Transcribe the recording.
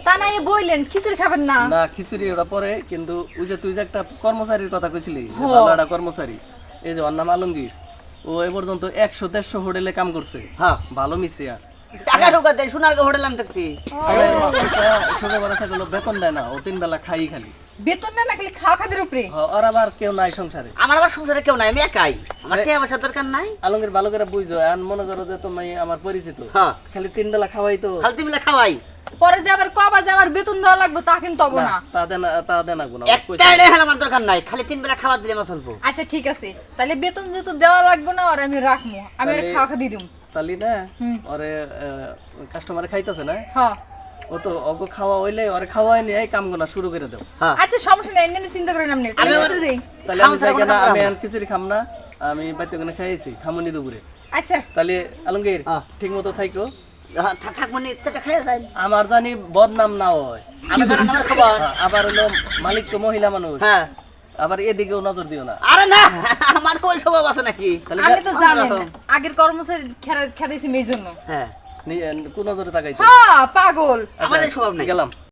তা নাই বইলেন খিচুড়ি খাবেন না? না খিচুড়ি ওটা পরে, কিন্তু ওই যে তুই যে একটা কর্মচারীর কথা কইছিলি, যে হ্যাঁ। ভালো একটা কর্মচারী, এই যে ওর নাম আলমগীর, ও এ পর্যন্ত 100-150 হোটেলে কাম করছে। হ্যাঁ ভালো মিছে আর টাকা ঢোকা দেয় সোনার হোটেল আমি দেখছি। ছোট বড় থাকলে বেতন দেয় না, ও 3 বেলা খাই খালি। বেতন না না খালি খাওয়া খাদের উপরে। আর আবার কেউ নাই সংসারে। আমার আবার সংসারে কেউ নাই, আমি একাই, আমার টাকা পয়সা দরকার নাই। আলমগীর ভালো করে বুঝছো, এখন মনে করো যে তুমি আমার পরিচিত, হ্যাঁ খালি 3 বেলা খাওয়াই তো। খালি তুমি খাওয়াই, পরে যে আবার কবা যে আমার বেতন দেওয়া লাগবে তা কিন্তু হবো না। তা দেন না কোনো একটা রেহাল আমার দরকার নাই, খালি 3 বেলা খাবার দিলে আমার চলবো। আচ্ছা ঠিক আছে, তাহলে বেতন যেহেতু দেওয়া লাগবে না আর আমি রাখবো, আমি আর খাওয়া খা দিয়ে দিম। তালি না হুম। ওরে কাস্টমারে খাইতেছে না, হ্যাঁ ও তো ওকে খাওয়া হইলে ওরে খাওয়াই নিয়ে এই কাম গোনা শুরু করে দাও। হ্যাঁ আচ্ছা সমস্যা নাই, এমনি চিন্তা করেন আপনি। আমি- তাহলে আমি যাই না, আমি এখন খিচুড়ি খাম না, আমি বাইতে ওখানে খাইছি খামুনি দুপুরে। আচ্ছা তাহলে আলমগীর হ্যাঁ। ঠিক মতো থাইকো, থাকবো নি, সেটা খাইয়া যাই। আমার জানি বদনাম না হয়। আমি জানি আমার খবর। আবার হলো মালিক তো মহিলা মানুষ, হ্যাঁ আবার এদিকেও নজর দিও না। আরে না, আমার কই স্বভাব আছে নাকি? তাহলে আপনি তো জানেন অন্যরকম। আগের কর্মচারী খেলাইছি এই জন্য। হ্যাঁ কোন নজরে তাকাইতো? হ্যাঁ পাগল। আমার এই স্বভাব নাই। গেলাম।